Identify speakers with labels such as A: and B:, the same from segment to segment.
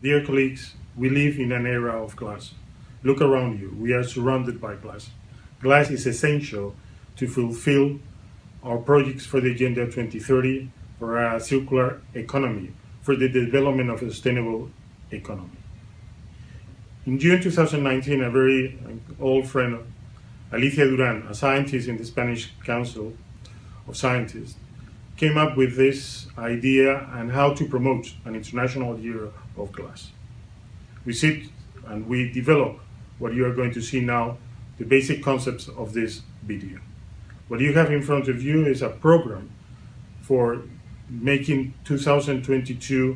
A: Dear colleagues, we live in an era of glass. Look around you, we are surrounded by glass. Glass is essential to fulfill our projects for the Agenda 2030, for a circular economy, for the development of a sustainable economy. In June 2019, a very old friend, Alicia Duran, a scientist in the Spanish Council of Scientists, came up with this idea and how to promote an international year of glass. We sit and we develop what you are going to see now, the basic concepts of this video. What you have in front of you is a program for making 2022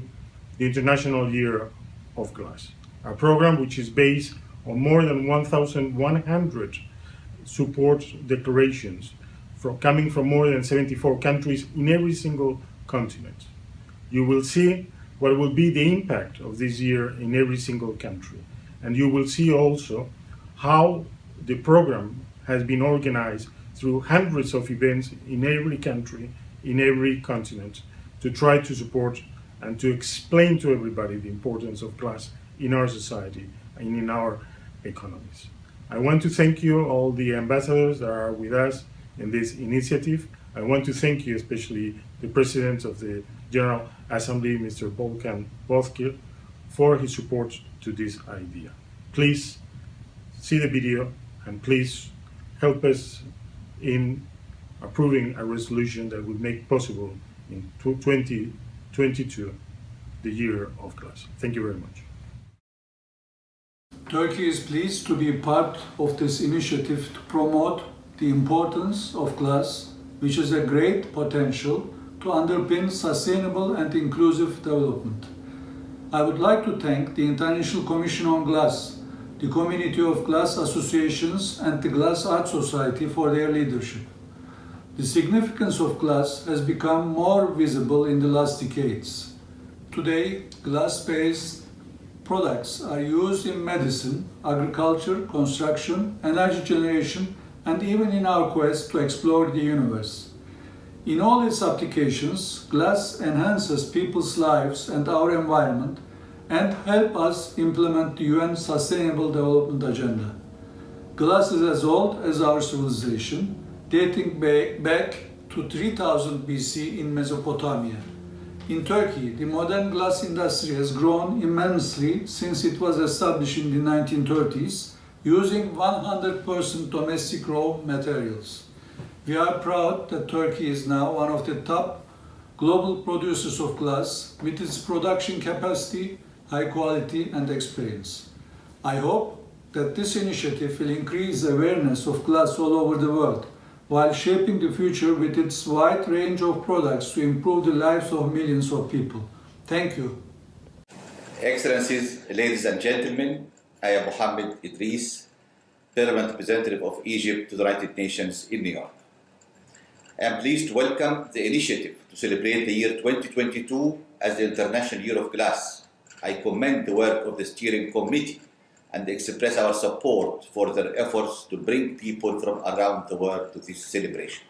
A: the International Year of Glass. A program which is based on more than 1,100 support declarations coming from more than 74 countries in every single continent. You will see what will be the impact of this year in every single country. And you will see also how the program has been organized through hundreds of events in every country, in every continent, to try to support and to explain to everybody the importance of glass in our society and in our economies. I want to thank you, all the ambassadors that are with us in this initiative. I want to thank you, especially the President of the General Assembly, Mr. Volkan Bozkir, for his support to this idea. Please see the video and please help us in approving a resolution that will make possible in 2022 the year of glass. Thank you very much.
B: Turkey is pleased to be part of this initiative to promote the importance of glass, which has a great potential to underpin sustainable and inclusive development. I would like to thank the International Commission on Glass, the Community of Glass Associations and the Glass Art Society for their leadership. The significance of glass has become more visible in the last decades. Today, glass-based products are used in medicine, agriculture, construction, energy generation, and even in our quest to explore the universe. In all its applications, glass enhances people's lives and our environment and help us implement the UN Sustainable Development Agenda. Glass is as old as our civilization, dating back to 3000 BC in Mesopotamia. In Turkey, the modern glass industry has grown immensely since it was established in the 1930s, using 100% domestic raw materials. We are proud that Turkey is now one of the top global producers of glass with its production capacity, high quality and experience. I hope that this initiative will increase awareness of glass all over the world while shaping the future with its wide range of products to improve the lives of millions of people. Thank you.
C: Excellencies, ladies and gentlemen, I am Mohammed Idris, Permanent Representative of Egypt to the United Nations in New York. I am pleased to welcome the initiative to celebrate the year 2022 as the International Year of Glass. I commend the work of the steering committee and express our support for their efforts to bring people from around the world to this celebration.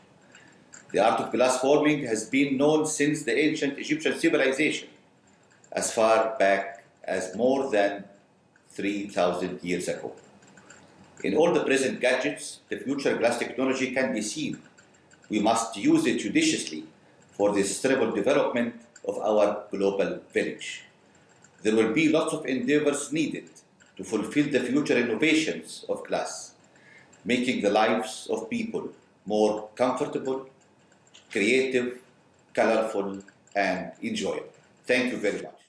C: The art of glass forming has been known since the ancient Egyptian civilization, as far back as more than 3,000 years ago. In all the present gadgets, the future glass technology can be seen. We must use it judiciously for the sustainable development of our global village. There will be lots of endeavors needed to fulfill the future innovations of glass, making the lives of people more comfortable, creative, colorful, and enjoyable. Thank you very much.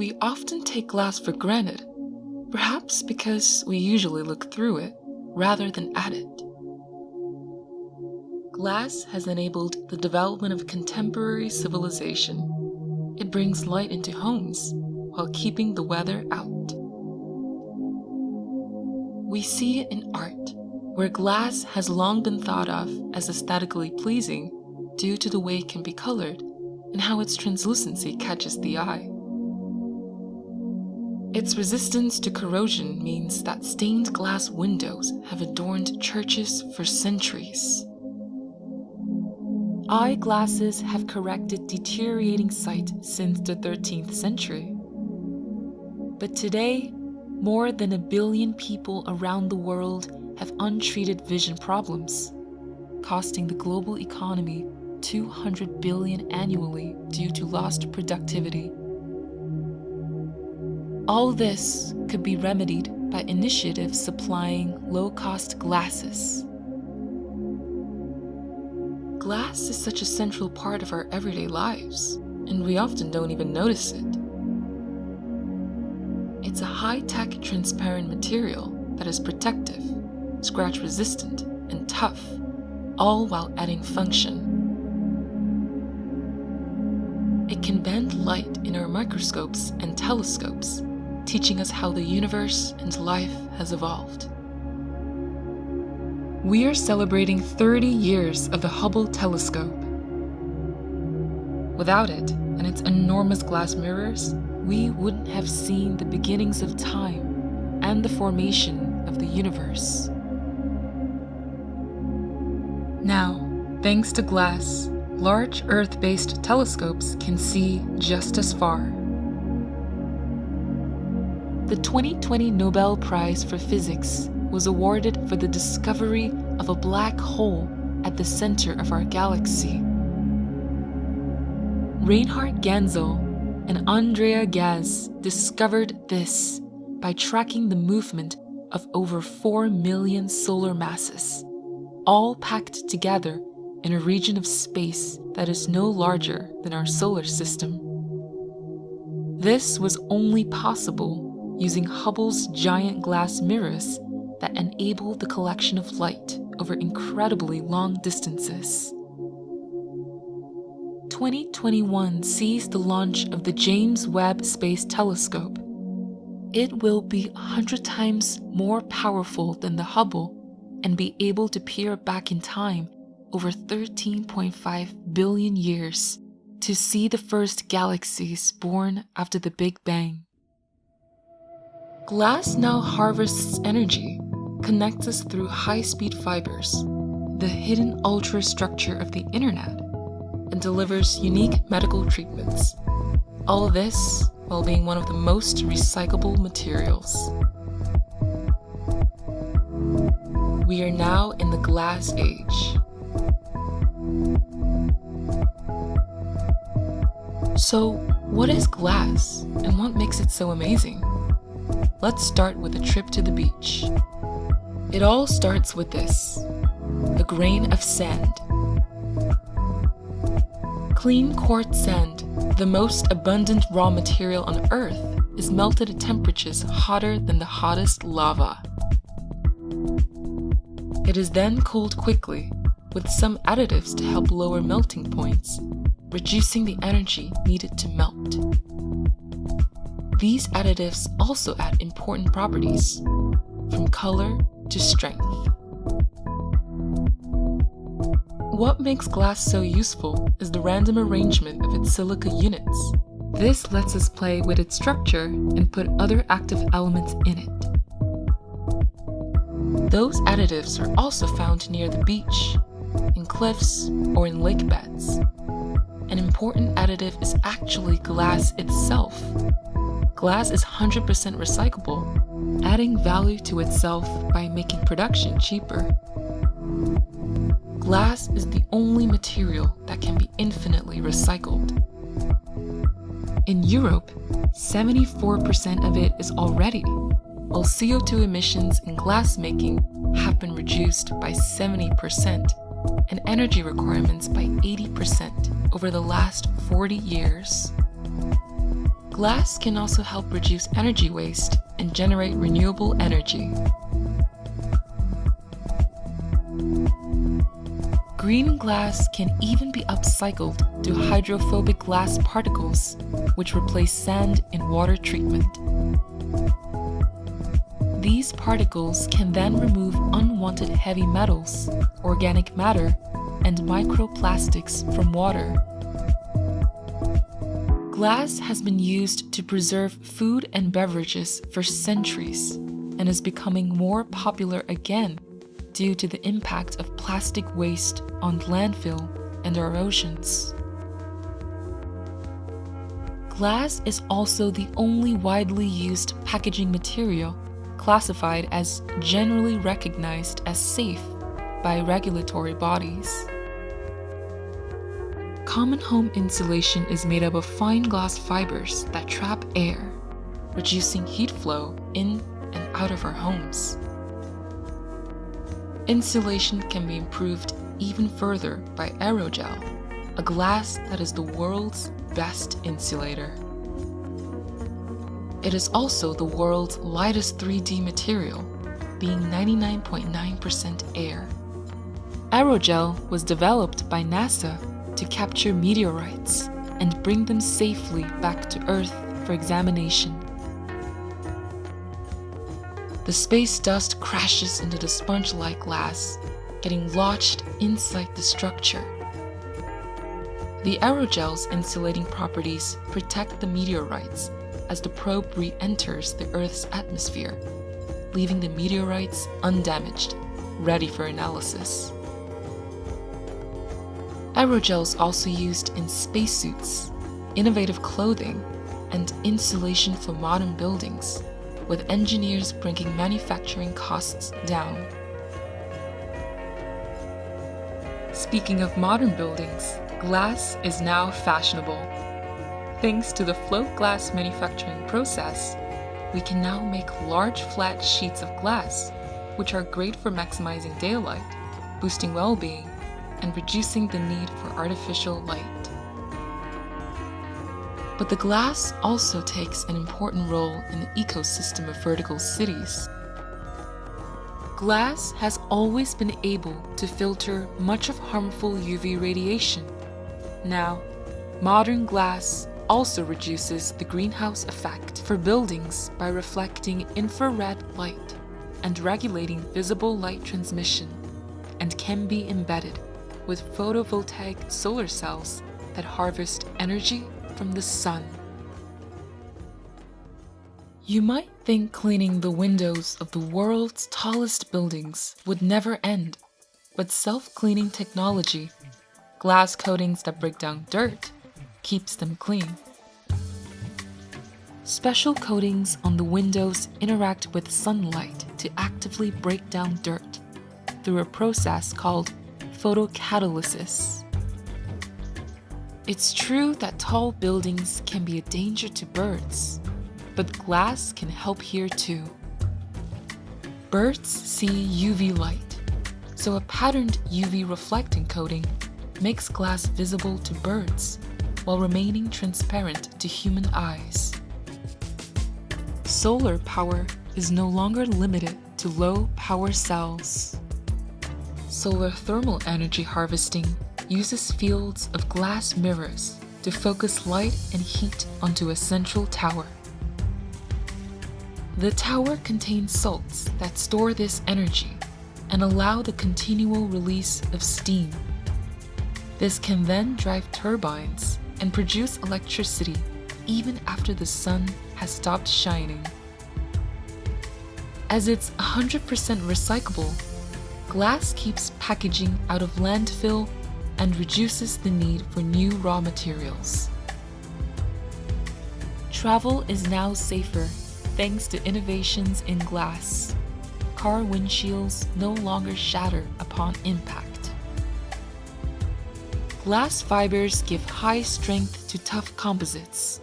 D: We often take glass for granted, perhaps because we usually look through it rather than at it. Glass has enabled the development of contemporary civilization. It brings light into homes while keeping the weather out. We see it in art, where glass has long been thought of as aesthetically pleasing due to the way it can be colored and how its translucency catches the eye. Its resistance to corrosion means that stained glass windows have adorned churches for centuries. Eyeglasses have corrected deteriorating sight since the 13th century. But today, more than 1 billion people around the world have untreated vision problems, costing the global economy $200 billion annually due to lost productivity. All this could be remedied by initiatives supplying low-cost glasses. Glass is such a central part of our everyday lives, and we often don't even notice it. It's a high-tech transparent material that is protective, scratch-resistant, and tough, all while adding function. It can bend light in our microscopes and telescopes, teaching us how the universe and life has evolved. We are celebrating 30 years of the Hubble telescope. Without it and its enormous glass mirrors, we wouldn't have seen the beginnings of time and the formation of the universe. Now, thanks to glass, large Earth-based telescopes can see just as far. The 2020 Nobel Prize for Physics was awarded for the discovery of a black hole at the center of our galaxy. Reinhard Genzel and Andrea Ghez discovered this by tracking the movement of over 4 million solar masses, all packed together in a region of space that is no larger than our solar system. This was only possible using Hubble's giant glass mirrors that enable the collection of light over incredibly long distances. 2021 sees the launch of the James Webb Space Telescope. It will be 100 times more powerful than the Hubble and be able to peer back in time over 13.5 billion years to see the first galaxies born after the Big Bang. Glass now harvests energy, connects us through high-speed fibers, the hidden ultrastructure of the internet, and delivers unique medical treatments. All this while being one of the most recyclable materials. We are now in the glass age. So, what is glass, and what makes it so amazing? Let's start with a trip to the beach. It all starts with this: a grain of sand. Clean quartz sand, the most abundant raw material on Earth, is melted at temperatures hotter than the hottest lava. It is then cooled quickly, with some additives to help lower melting points, reducing the energy needed to melt. These additives also add important properties, from color to strength. What makes glass so useful is the random arrangement of its silica units. This lets us play with its structure and put other active elements in it. Those additives are also found near the beach, in cliffs, or in lake beds. An important additive is actually glass itself. Glass is 100% recyclable, adding value to itself by making production cheaper. Glass is the only material that can be infinitely recycled. In Europe, 74% of it is already, while CO2 emissions in glass making have been reduced by 70% and energy requirements by 80% over the last 40 years. Glass can also help reduce energy waste and generate renewable energy. Green glass can even be upcycled to hydrophobic glass particles, which replace sand in water treatment. These particles can then remove unwanted heavy metals, organic matter, and microplastics from water. Glass has been used to preserve food and beverages for centuries and is becoming more popular again due to the impact of plastic waste on landfill and our oceans. Glass is also the only widely used packaging material classified as generally recognized as safe by regulatory bodies. Common home insulation is made up of fine glass fibers that trap air, reducing heat flow in and out of our homes. Insulation can be improved even further by aerogel, a glass that is the world's best insulator. It is also the world's lightest 3D material, being 99.9% air. Aerogel was developed by NASA to capture meteorites and bring them safely back to Earth for examination. The space dust crashes into the sponge-like glass, getting lodged inside the structure. The aerogel's insulating properties protect the meteorites as the probe re-enters the Earth's atmosphere, leaving the meteorites undamaged, ready for analysis. Aerogel is also used in spacesuits, innovative clothing, and insulation for modern buildings, with engineers bringing manufacturing costs down. Speaking of modern buildings, glass is now fashionable. Thanks to the float glass manufacturing process, we can now make large flat sheets of glass, which are great for maximizing daylight, boosting well-being, and reducing the need for artificial light. But the glass also takes an important role in the ecosystem of vertical cities. Glass has always been able to filter much of harmful UV radiation. Now, modern glass also reduces the greenhouse effect for buildings by reflecting infrared light and regulating visible light transmission, and can be embedded with photovoltaic solar cells that harvest energy from the sun. You might think cleaning the windows of the world's tallest buildings would never end, but self-cleaning technology, glass coatings that break down dirt, keeps them clean. Special coatings on the windows interact with sunlight to actively break down dirt through a process called photocatalysis. It's true that tall buildings can be a danger to birds, but glass can help here too. Birds see UV light, so a patterned UV reflecting coating makes glass visible to birds while remaining transparent to human eyes. Solar power is no longer limited to low power cells. Solar thermal energy harvesting uses fields of glass mirrors to focus light and heat onto a central tower. The tower contains salts that store this energy and allow the continual release of steam. This can then drive turbines and produce electricity even after the sun has stopped shining. As it's 100% recyclable, glass keeps packaging out of landfill and reduces the need for new raw materials. Travel is now safer thanks to innovations in glass. Car windshields no longer shatter upon impact. Glass fibers give high strength to tough composites,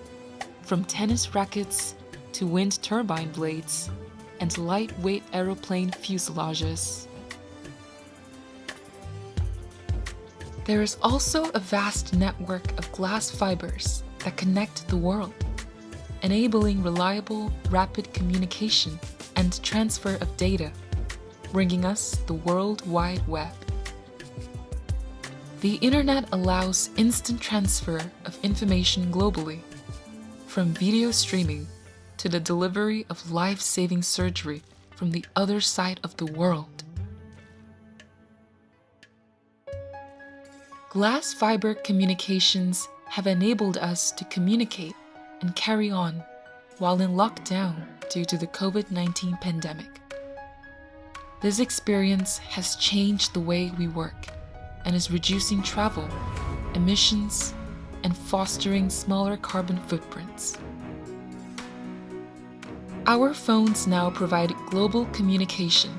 D: from tennis rackets to wind turbine blades and lightweight aeroplane fuselages. There is also a vast network of glass fibers that connect the world, enabling reliable, rapid communication and transfer of data, bringing us the World Wide Web. The internet allows instant transfer of information globally, from video streaming to the delivery of life-saving surgery from the other side of the world. Glass fiber communications have enabled us to communicate and carry on while in lockdown due to the COVID-19 pandemic. This experience has changed the way we work and is reducing travel, emissions, and fostering smaller carbon footprints. Our phones now provide global communication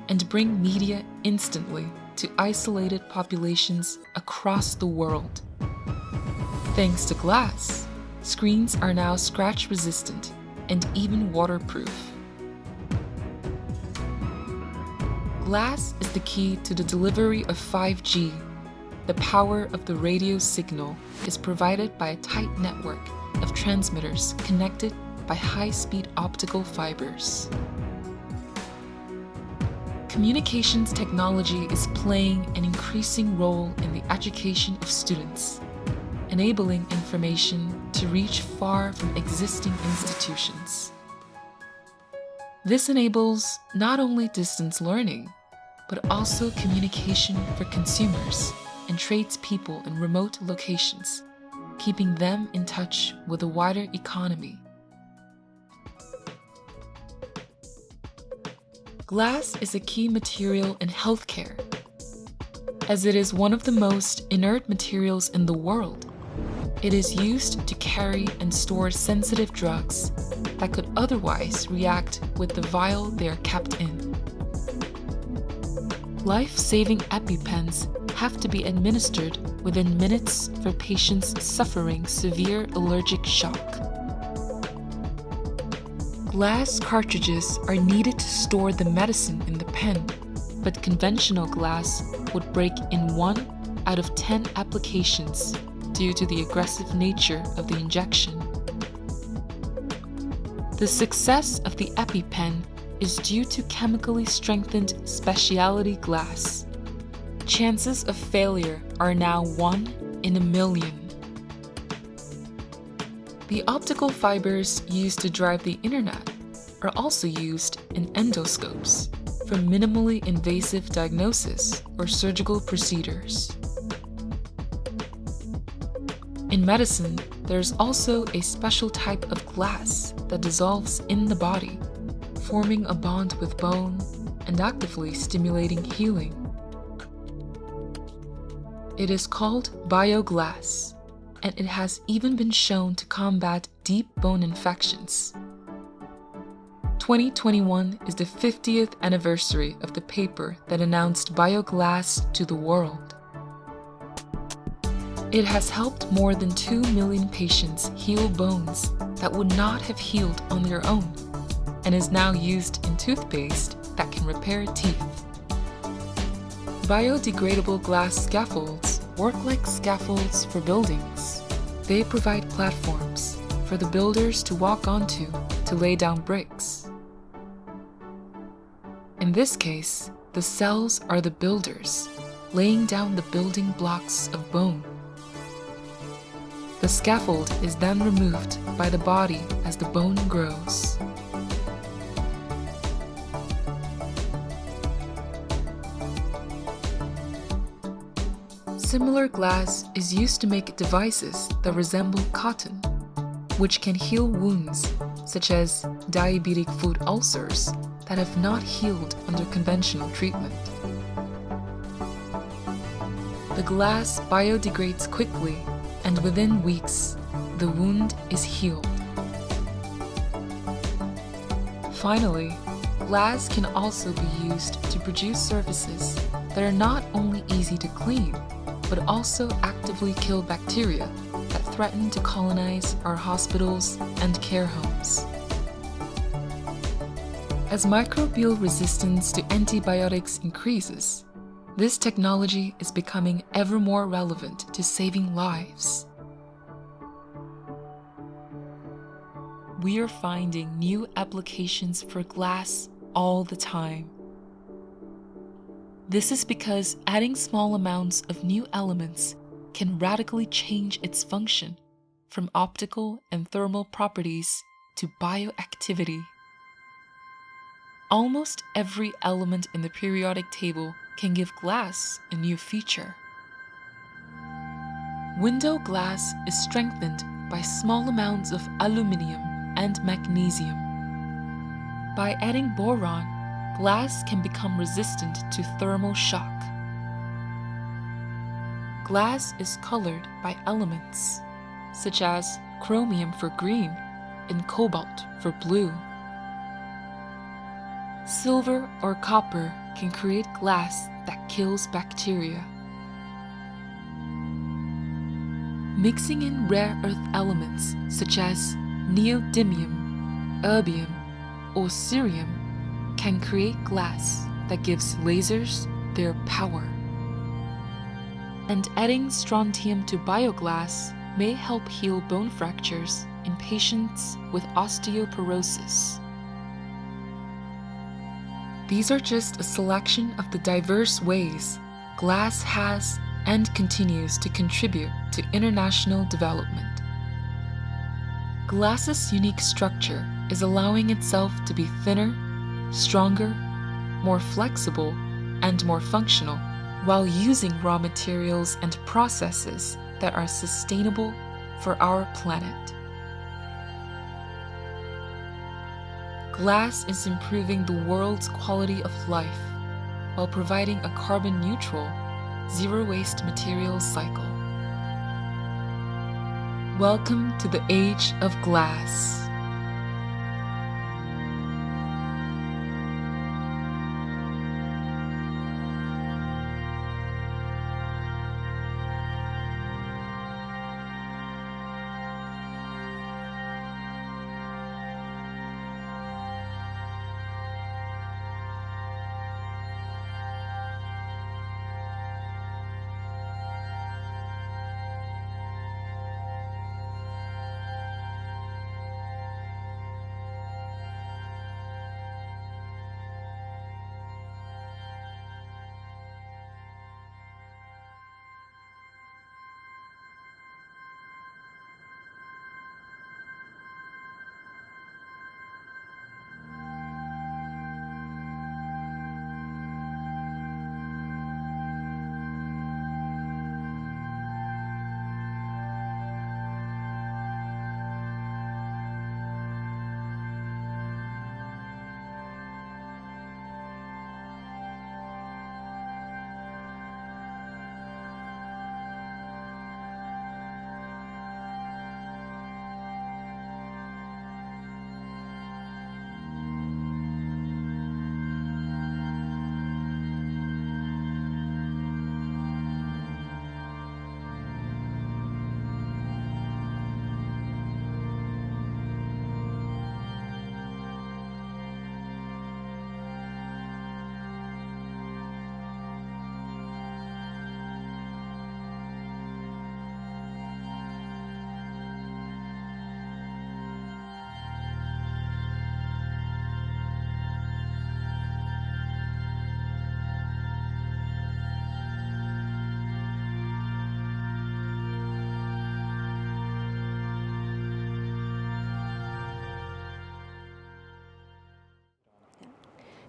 D: and bring media instantly to isolated populations across the world. Thanks to glass, screens are now scratch-resistant and even waterproof. Glass is the key to the delivery of 5G. The power of the radio signal is provided by a tight network of transmitters connected by high-speed optical fibers. Communications technology is playing an increasing role in the education of students, enabling information to reach far from existing institutions. This enables not only distance learning, but also communication for consumers and tradespeople in remote locations, keeping them in touch with the wider economy. Glass is a key material in healthcare, as it is one of the most inert materials in the world. It is used to carry and store sensitive drugs that could otherwise react with the vial they are kept in. Life-saving EpiPens have to be administered within minutes for patients suffering severe allergic shock. Glass cartridges are needed to store the medicine in the pen, but conventional glass would break in 1 out of 10 applications due to the aggressive nature of the injection. The success of the EpiPen is due to chemically strengthened specialty glass. Chances of failure are now 1 in a million. The optical fibers used to drive the internet are also used in endoscopes for minimally invasive diagnosis or surgical procedures. In medicine, there's also a special type of glass that dissolves in the body, forming a bond with bone and actively stimulating healing. It is called bioglass, and it has even been shown to combat deep bone infections. 2021 is the 50th anniversary of the paper that announced bioglass to the world. It has helped more than 2 million patients heal bones that would not have healed on their own, and is now used in toothpaste that can repair teeth. Biodegradable glass scaffolds work like scaffolds for buildings. They provide platforms for the builders to walk onto to lay down bricks. In this case, the cells are the builders, laying down the building blocks of bone. The scaffold is then removed by the body as the bone grows. Similar glass is used to make devices that resemble cotton, which can heal wounds such as diabetic foot ulcers that have not healed under conventional treatment. The glass biodegrades quickly, and within weeks, the wound is healed. Finally, glass can also be used to produce surfaces that are not only easy to clean, but also actively kill bacteria that threaten to colonize our hospitals and care homes. As microbial resistance to antibiotics increases, this technology is becoming ever more relevant to saving lives. We are finding new applications for glass all the time. This is because adding small amounts of new elements can radically change its function from optical and thermal properties to bioactivity. Almost every element in the periodic table can give glass a new feature. Window glass is strengthened by small amounts of aluminium and magnesium. By adding boron, glass can become resistant to thermal shock. Glass is colored by elements, such as chromium for green and cobalt for blue. Silver or copper can create glass that kills bacteria. Mixing in rare earth elements such as neodymium, erbium, or cerium can create glass that gives lasers their power. And adding strontium to bioglass may help heal bone fractures in patients with osteoporosis. These are just a selection of the diverse ways glass has and continues to contribute to international development. Glass's unique structure is allowing itself to be thinner, stronger, more flexible, and more functional, while using raw materials and processes that are sustainable for our planet. Glass is improving the world's quality of life while providing a carbon-neutral, zero-waste materials cycle. Welcome to the age of glass.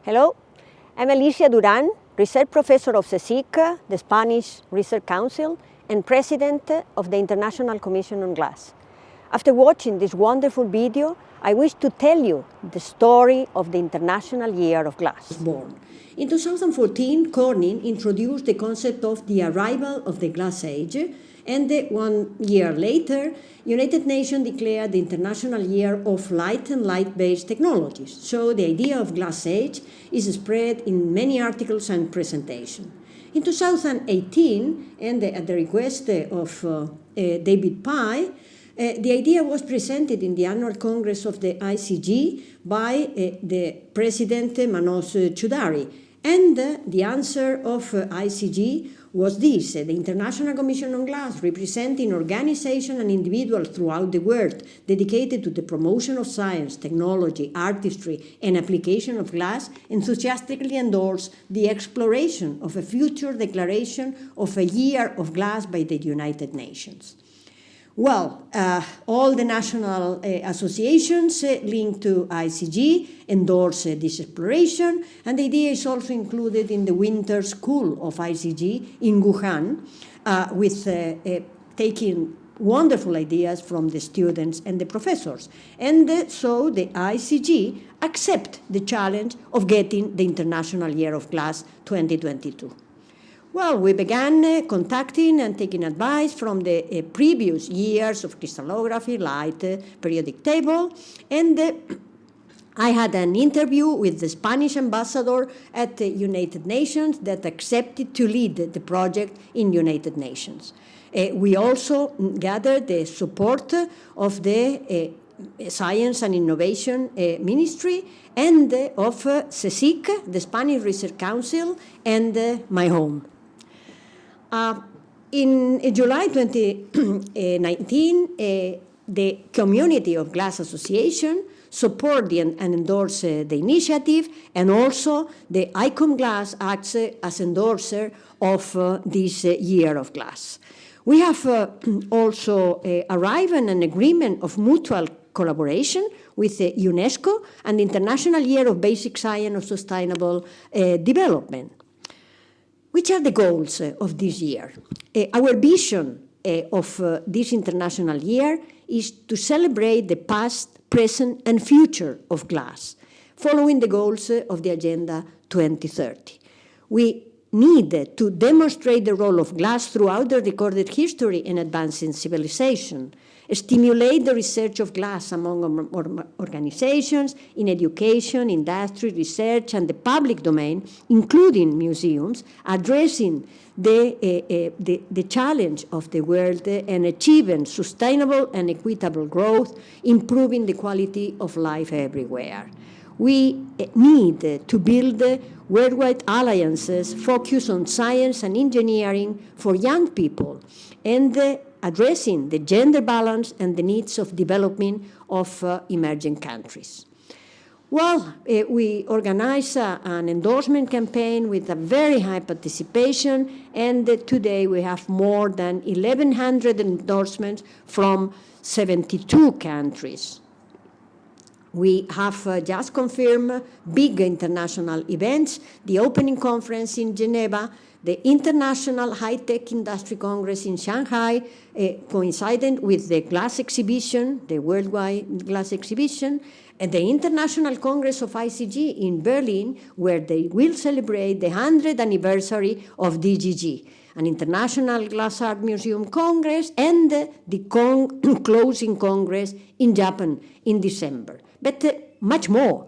E: Hello, I'm Alicia Duran, Research Professor of CSIC, the Spanish Research Council, and President of the International Commission on Glass. After watching this wonderful video, I wish to tell you the story of the International Year of Glass. Born. In 2014, Corning introduced the concept of the arrival of the glass age, and 1 year later, United Nations declared the International Year of Light and Light-based Technologies. So the idea of glass age is spread in many articles and presentations. In 2018, and at the request of David Pye, the idea was presented in the annual Congress of the ICG by the President Manos Choudary. And the answer of ICG was this: the International Commission on Glass, representing organizations and individuals throughout the world dedicated to the promotion of science, technology, artistry, and application of glass, enthusiastically endorsed the exploration of a future declaration of a year of glass by the United Nations. Well, all the national associations linked to ICG endorse this exploration, and the idea is also included in the Winter School of ICG in Wuhan, with taking wonderful ideas from the students and the professors. And so the ICG accept the challenge of getting the International Year of Glass 2022. Well, we began contacting and taking advice from the previous years of crystallography, light, periodic table, and I had an interview with the Spanish ambassador at the United Nations that accepted to lead the project in United Nations. We also gathered the support of the Science and Innovation Ministry and of CSIC, the Spanish Research Council, and my home. In July 2019, the Community of Glass Association supported and endorsed the initiative, and also the ICOM Glass acts as endorser of this Year of Glass. We have also arrived at an agreement of mutual collaboration with UNESCO and the International Year of Basic Science of Sustainable Development. Which are the goals of this year? Our vision of this International Year is to celebrate the past, present, and future of glass, following the goals of the Agenda 2030. We need to demonstrate the role of glass throughout the recorded history in advancing civilization, stimulate the research of glass among organizations, in education, industry, research, and the public domain, including museums, addressing the challenge of the world and achieving sustainable and equitable growth, improving the quality of life everywhere. We need to build worldwide alliances focused on science and engineering for young people and addressing the gender balance and the needs of development of emerging countries. Well, we organize an endorsement campaign with a very high participation, and today we have more than 1,100 endorsements from 72 countries. We have just confirmed big international events, the opening conference in Geneva, the International High-Tech Industry Congress in Shanghai, coinciding with the glass exhibition, the worldwide glass exhibition, and the International Congress of ICG in Berlin, where they will celebrate the 100th anniversary of DGG, an International Glass Art Museum Congress, and the closing Congress in Japan in December. But much more.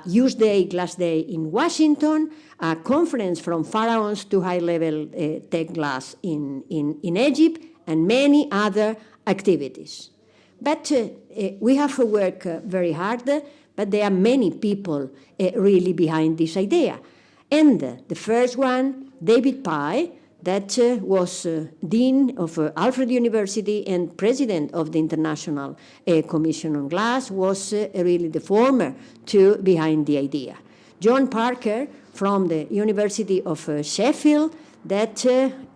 E: Use Day, Glass Day in Washington, a conference from pharaohs to high-level tech glass in Egypt, and many other activities. But we have to work very hard, but there are many people really behind this idea. And the first one, David Pye, that was Dean of Alfred University and President of the International Commission on Glass, was really the former two behind the idea. John Parker from the University of Sheffield, that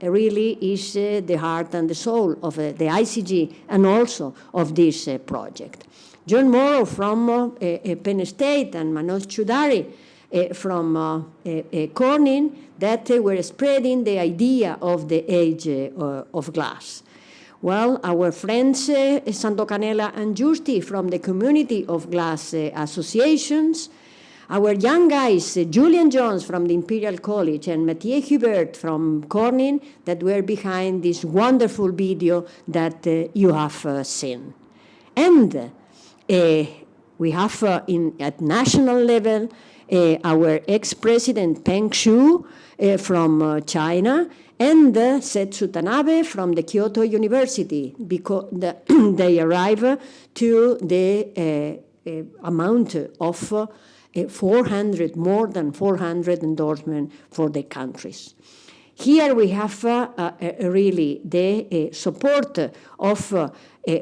E: really is the heart and the soul of the ICG and also of this project. John Morrow from Penn State and Manoj Choudhary from Cornell, that were spreading the idea of the age of glass. Well, our friends Sando Canela and Giusti from the Community of Glass Associations, our young guys, Julian Jones from the Imperial College and Mathieu Hubert from Cornell, that were behind this wonderful video that you have seen. And we have at national level our ex-president Peng Shu from China, and Setsu Tanabe from the Kyoto University, because they arrive to the amount of more than 400 endorsements for the countries. Here we have really the support of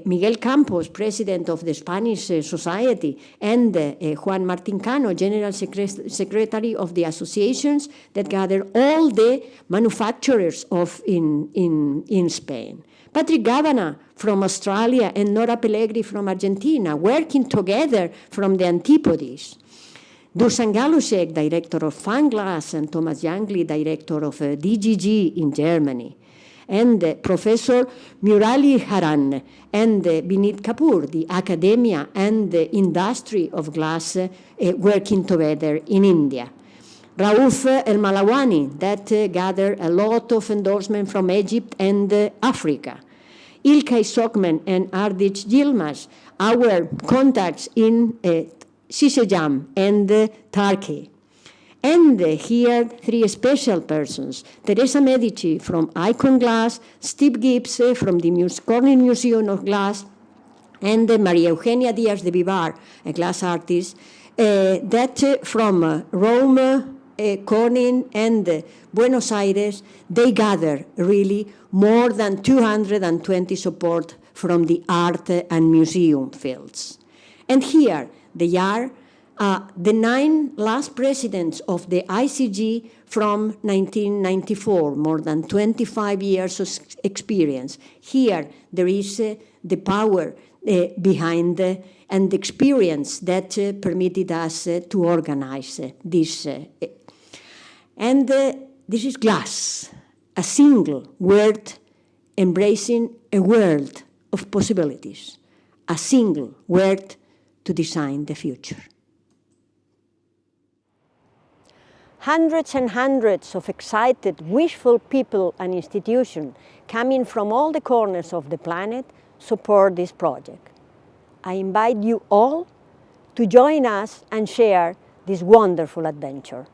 E: Miguel Campos, president of the Spanish Society, and Juan Martín Cano, general secretary of the associations that gather all the manufacturers in Spain. Patrick Gavana from Australia and Nora Pellegri from Argentina, working together from the Antipodes. Dusan Galusek, director of Fanglass, and Thomas Jangli, director of DGG in Germany. and Professor Murali Haran and Vinit Kapoor, the academia and the industry of glass working together in India. Raouf El Malawani, that gathered a lot of endorsement from Egypt and Africa. Ilkay Sokmen and Ardich Yilmaz, our contacts in Şişecam and Turkey. And here, three special persons: Teresa Medici from Icon Glass, Steve Gibbs from the Corning Museum of Glass, and Maria Eugenia Díaz de Vivar, a glass artist, that from Rome, Corning, and Buenos Aires, they gather really more than 220 support from the art and museum fields. And here they are, the 9 last presidents of the ICG from 1994, more than 25 years of experience. Here there is the power behind and the experience that permitted us to organize this. And this is glass, a single word embracing a world of possibilities, a single word to design the future.
F: Hundreds and hundreds of excited, wishful people and institutions coming from all the corners of the planet support this project. I invite you all to join us and share this wonderful adventure.